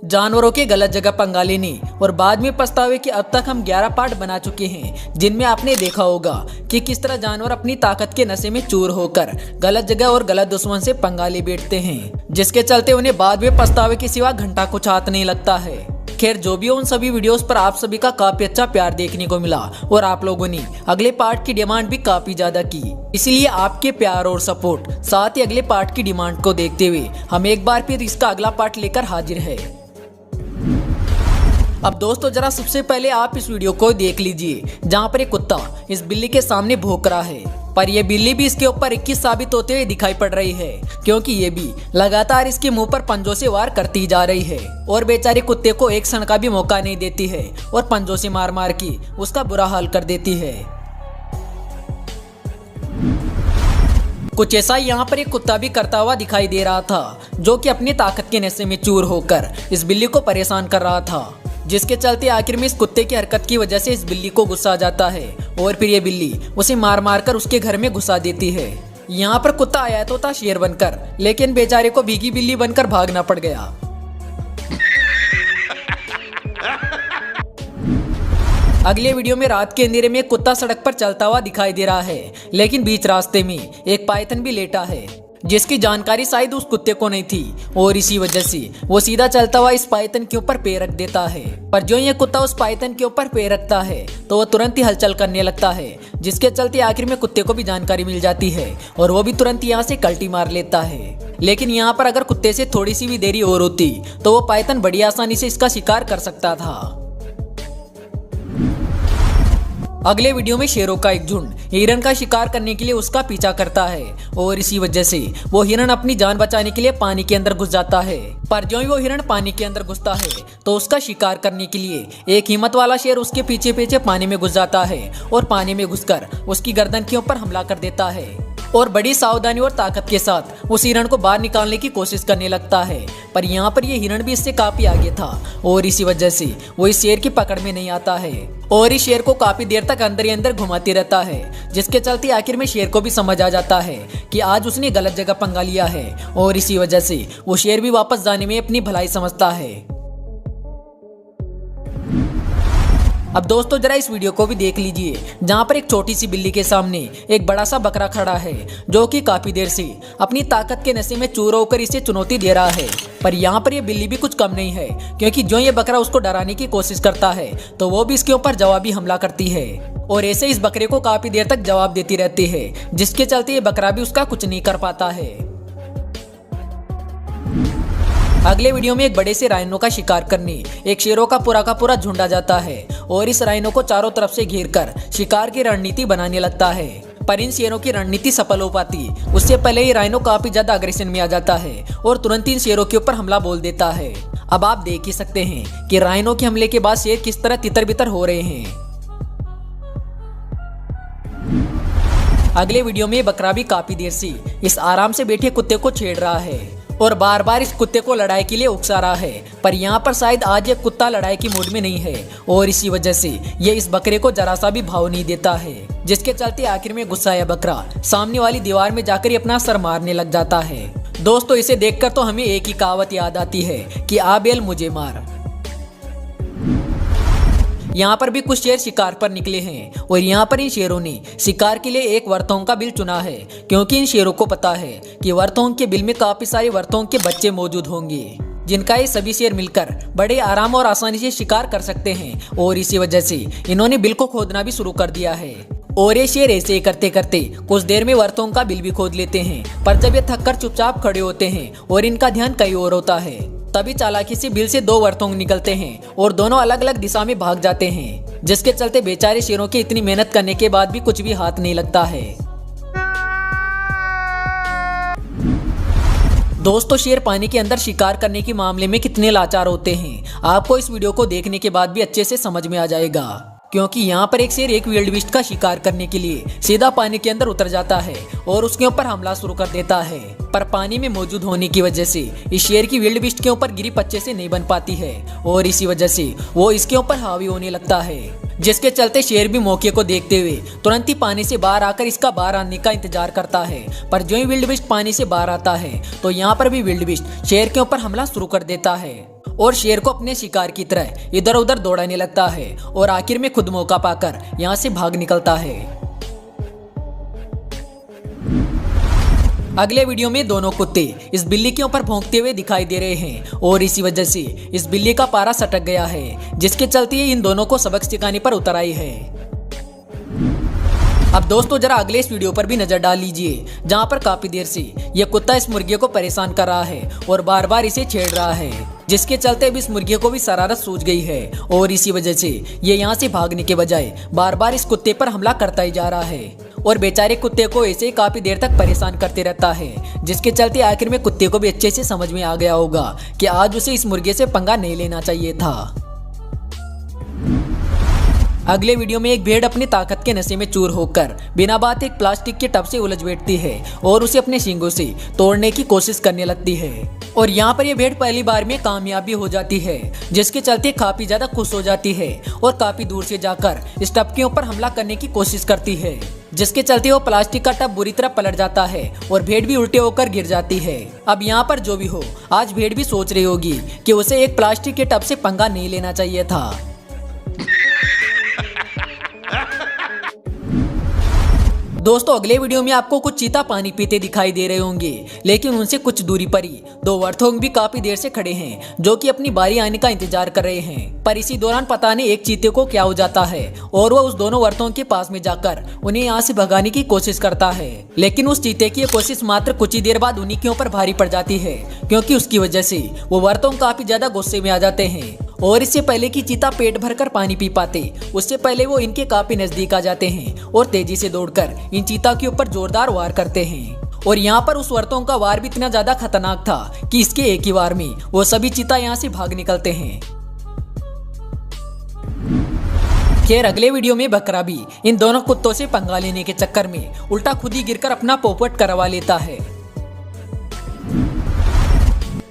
जानवरों के गलत जगह पंगा लेने और बाद में पछतावे कि अब तक हम 11 पार्ट बना चुके हैं, जिनमें आपने देखा होगा कि किस तरह जानवर अपनी ताकत के नशे में चूर होकर गलत जगह और गलत दुश्मन से पंगा ले बैठते हैं, जिसके चलते उन्हें बाद में पछतावे के सिवा घंटा कुछ हाथ नहीं लगता है। खैर जो भी हो, उन सभी वीडियोस पर आप सभी का काफी अच्छा प्यार देखने को मिला और आप लोगों ने अगले पार्ट की डिमांड भी काफी ज्यादा की। इसलिए आपके प्यार और सपोर्ट साथ ही अगले पार्ट की डिमांड को देखते हुए हम एक बार फिर इसका अगला पार्ट लेकर हाजिर है। अब दोस्तों जरा सबसे पहले आप इस वीडियो को देख लीजिए, जहाँ पर एक कुत्ता इस बिल्ली के सामने भौंक रहा है, पर यह बिल्ली भी इसके ऊपर 21 साबित होते हुए दिखाई पड़ रही है, क्योंकि ये भी लगातार इसके मुंह पर पंजों से वार करती जा रही है और बेचारे कुत्ते को एक क्षण का भी मौका नहीं देती है और पंजों से मार मार के उसका बुरा हाल कर देती है। कुछ ऐसा यहाँ पर एक कुत्ता भी करता हुआ दिखाई दे रहा था, जो कि अपनी ताकत के नशे में चूर होकर इस बिल्ली को परेशान कर रहा था, जिसके चलते आखिर में इस कुत्ते की हरकत की वजह से इस बिल्ली को गुस्सा आ जाता है और फिर ये बिल्ली उसे मार मार कर उसके घर में घुसा देती है। यहाँ पर कुत्ता आया तो था शेर बनकर, लेकिन बेचारे को भीगी बिल्ली बनकर भागना पड़ गया। अगले वीडियो में रात के अंधेरे में एक कुत्ता सड़क पर चलता हुआ दिखाई दे रहा है, लेकिन बीच रास्ते में एक पाइथन भी लेटा है, जिसकी जानकारी शायद उस कुत्ते को नहीं थी और इसी वजह से वो सीधा चलता हुआ इस पाइथन के ऊपर पैर रख देता है। पर जो ये कुत्ता उस पाइथन के ऊपर पैर रखता है तो वो तुरंत ही हलचल करने लगता है, जिसके चलते आखिर में कुत्ते को भी जानकारी मिल जाती है और वो भी तुरंत यहाँ से कल्टी मार लेता है। लेकिन यहाँ पर अगर कुत्ते से थोड़ी सी भी देरी और होती तो वो पाइथन बड़ी आसानी से इसका शिकार कर सकता था। अगले वीडियो में शेरों का एक झुंड हिरन का शिकार करने के लिए उसका पीछा करता है और इसी वजह से वो हिरन अपनी जान बचाने के लिए पानी के अंदर घुस जाता है। पर जो ही वो हिरन पानी के अंदर घुसता है तो उसका शिकार करने के लिए एक हिम्मत वाला शेर उसके पीछे पीछे पानी में घुस जाता है और पानी में घुसकर उसकी गर्दन के ऊपर हमला कर देता है और बड़ी सावधानी और ताकत के साथ उस हिरण को बाहर निकालने की कोशिश करने लगता है। पर यहाँ पर ये हिरण भी इससे काफी आगे था और इसी वजह से वो इस शेर की पकड़ में नहीं आता है और इस शेर को काफी देर तक अंदर ही अंदर घुमाते रहता है, जिसके चलते आखिर में शेर को भी समझ आ जाता है कि आज उसने गलत जगह पंगा लिया है और इसी वजह से वो शेर भी वापस जाने में अपनी भलाई समझता है। अब दोस्तों जरा इस वीडियो को भी देख लीजिए, जहाँ पर एक छोटी सी बिल्ली के सामने एक बड़ा सा बकरा खड़ा है, जो कि काफी देर से अपनी ताकत के नशे में चूर होकर इसे चुनौती दे रहा है। पर यहाँ पर ये बिल्ली भी कुछ कम नहीं है, क्योंकि जो ये बकरा उसको डराने की कोशिश करता है तो वो भी इसके ऊपर जवाबी हमला करती है और ऐसे इस बकरे को काफी देर तक जवाब देती रहती है, जिसके चलते ये बकरा भी उसका कुछ नहीं कर पाता है। अगले वीडियो में एक बड़े से राइनो का शिकार करने एक शेरों का पूरा झुंड आ जाता है और इस राइनो को चारों तरफ से घेर कर शिकार की रणनीति बनाने लगता है। पर इन शेरों की रणनीति सफल हो पाती उससे पहले ही राइनो काफी ज्यादा अग्रेशन में आ जाता है और तुरंत इन शेरों के ऊपर हमला बोल देता है। अब आप देख ही सकते हैं कि राइनो के हमले के बाद शेर किस तरह तितर बितर हो रहे हैं। अगले वीडियो में बकरा भी काफी देर से इस आराम से बैठे कुत्ते को छेड़ रहा है और बार बार इस कुत्ते को लड़ाई के लिए उकसा रहा है। पर यहाँ पर शायद आज ये कुत्ता लड़ाई की मूड में नहीं है और इसी वजह से ये इस बकरे को जरा सा भी भाव नहीं देता है, जिसके चलते आखिर में गुस्साया बकरा सामने वाली दीवार में जाकर ही अपना सर मारने लग जाता है। दोस्तों इसे देखकर तो हमें एक ही कहावत याद आती है कि आ बैल मुझे मार। यहाँ पर भी कुछ शेर शिकार पर निकले हैं और यहाँ पर इन शेरों ने शिकार के लिए एक वर्तोंग का बिल चुना है, क्योंकि इन शेरों को पता है कि वर्तोंग के बिल में काफी सारे वर्तोंग के बच्चे मौजूद होंगे, जिनका ये सभी शेर मिलकर बड़े आराम और आसानी से शिकार कर सकते हैं और इसी वजह से इन्होंने बिल को खोदना भी शुरू कर दिया है। और ये शेर ऐसे ही करते करते कुछ देर में वर्तोंग का बिल भी खोद लेते हैं, पर जब ये थक कर चुपचाप खड़े होते हैं और इनका ध्यान कहीं और होता है, तभी चालाकी से बिल से दो वर्तोंग निकलते हैं और दोनों अलग अलग दिशा में भाग जाते हैं, जिसके चलते बेचारे शेरों की इतनी मेहनत करने के बाद भी कुछ भी हाथ नहीं लगता है। दोस्तों शेर पानी के अंदर शिकार करने के मामले में कितने लाचार होते हैं, आपको इस वीडियो को देखने के बाद भी अच्छे से समझ में आ जाएगा, क्योंकि यहाँ पर एक शेर एक विल्ड बीस्ट का शिकार करने के लिए सीधा पानी के अंदर उतर जाता है और उसके ऊपर हमला शुरू कर देता है। पर पानी में मौजूद होने की वजह से इस शेर की विल्ड बीस्ट के ऊपर गिरिप अच्छे से नहीं बन पाती है और इसी वजह से वो इसके ऊपर हावी होने लगता है, जिसके चलते शेर भी मौके को देखते हुए तुरंत ही पानी से बाहर आकर इसका बाहर आने का इंतजार करता है। पर जो ही विल्ड बीस्ट पानी से बाहर आता है तो यहाँ पर भी विल्ड बीस्ट शेर के ऊपर हमला शुरू कर देता है और शेर को अपने शिकार की तरह इधर उधर दौड़ाने लगता है और आखिर में खुद मौका पाकर यहाँ से भाग निकलता है। अगले वीडियो में दोनों कुत्ते इस बिल्ली के ऊपर भौंकते हुए दिखाई दे रहे हैं और इसी वजह से इस बिल्ली का पारा सटक गया है, जिसके चलते इन दोनों को सबक सिखाने पर उतर आई है। अब दोस्तों जरा अगले इस वीडियो पर भी नजर डाल लीजिए, जहां पर काफी देर से यह कुत्ता इस मुर्गे को परेशान कर रहा है और बार बार इसे छेड़ रहा है, जिसके चलते अब इस मुर्गे को भी शरारत सूझ गई है और इसी वजह से ये यहाँ से भागने के बजाय बार बार इस कुत्ते पर हमला करता ही जा रहा है और बेचारे कुत्ते को ऐसे ही काफी देर तक परेशान करते रहता है, जिसके चलते आखिर में कुत्ते को भी अच्छे से समझ में आ गया होगा कि आज उसे इस मुर्गे से पंगा नहीं लेना चाहिए था। अगले वीडियो में एक भेड़ अपनी ताकत के नशे में चूर होकर बिना बात एक प्लास्टिक के टब से उलझ बैठती है और उसे अपने सींगों से तोड़ने की कोशिश करने लगती है और यहाँ पर यह भेड़ पहली बार में कामयाबी हो जाती है, जिसके चलते काफी ज्यादा खुश हो जाती है और काफी दूर से जाकर इस टब के ऊपर हमला करने की कोशिश करती है, जिसके चलते वो प्लास्टिक का टब बुरी तरह पलट जाता है और भेड़ भी उल्टे होकर गिर जाती है। अब यहाँ पर जो भी हो, आज भेड़ भी सोच रही होगी कि उसे एक प्लास्टिक के टब से पंगा नहीं लेना चाहिए था। दोस्तों अगले वीडियो में आपको कुछ चीता पानी पीते दिखाई दे रहे होंगे, लेकिन उनसे कुछ दूरी पर ही दो वर्थोंग भी काफी देर से खड़े हैं, जो कि अपनी बारी आने का इंतजार कर रहे हैं। पर इसी दौरान पता नहीं एक चीते को क्या हो जाता है और वह उस दोनों वर्थों के पास में जाकर उन्हें यहाँ से भगाने की कोशिश करता है, लेकिन उस चीते की कोशिश मात्र कुछ ही देर बाद उन्हीं के ऊपर भारी पड़ जाती है, क्योंकि उसकी वजह से वो वर्थोंग काफी ज्यादा गुस्से में आ जाते हैं और इससे पहले कि चीता पेट भरकर पानी पी पाते, उससे पहले वो इनके काफी नजदीक आ जाते हैं और तेजी से दौड़कर इन चीता के ऊपर जोरदार वार करते हैं। और यहाँ पर उस वर्थों का वार भी इतना ज्यादा खतरनाक था कि इसके एक ही वार में वो सभी चीता यहाँ से भाग निकलते हैं। खैर अगले वीडियो में बकरा भी इन दोनों कुत्तों से पंगा लेने के चक्कर में उल्टा खुद ही गिरकर अपना पोपट करवा लेता है।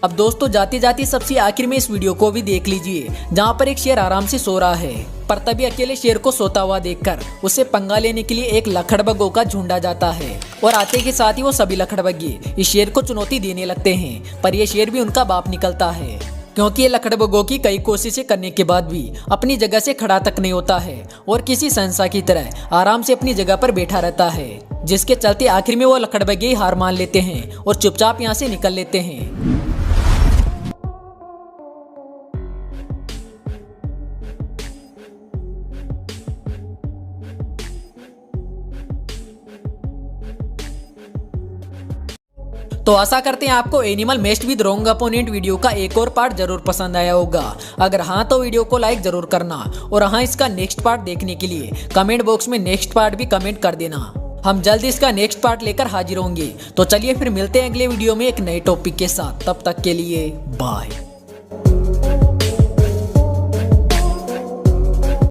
अब दोस्तों जाते जाते सबसे आखिर में इस वीडियो को भी देख लीजिए, जहाँ पर एक शेर आराम से सो रहा है, पर तभी अकेले शेर को सोता हुआ देखकर उसे पंगा लेने के लिए एक लकड़बग्गों का झुंड आ जाता है और आते के साथ ही वो सभी लकड़बग्गे इस शेर को चुनौती देने लगते हैं, पर यह शेर भी उनका बाप निकलता है, क्योंकि ये लकड़बग्गों की कई कोशिशें करने के बाद भी अपनी जगह से खड़ा तक नहीं होता है और किसी संसा की तरह आराम से अपनी जगह पर बैठा रहता है, जिसके चलते आखिर में वो लकड़बग्गे ही हार मान लेते हैं और चुपचाप यहाँ से निकल लेते हैं। तो आशा करते हैं आपको animal matched with wrong opponent video का एक और पार्ट जरूर पसंद आया होगा। अगर हाँ तो वीडियो को लाइक जरूर करना और हाँ इसका नेक्स्ट पार्ट देखने के लिए कमेंट बॉक्स में नेक्स्ट पार्ट भी कमेंट कर देना। हम जल्द इसका नेक्स्ट पार्ट लेकर हाजिर होंगे। तो चलिए फिर मिलते हैं अगले वीडियो में एक नए टॉपिक के साथ। तब तक के लिए बाय।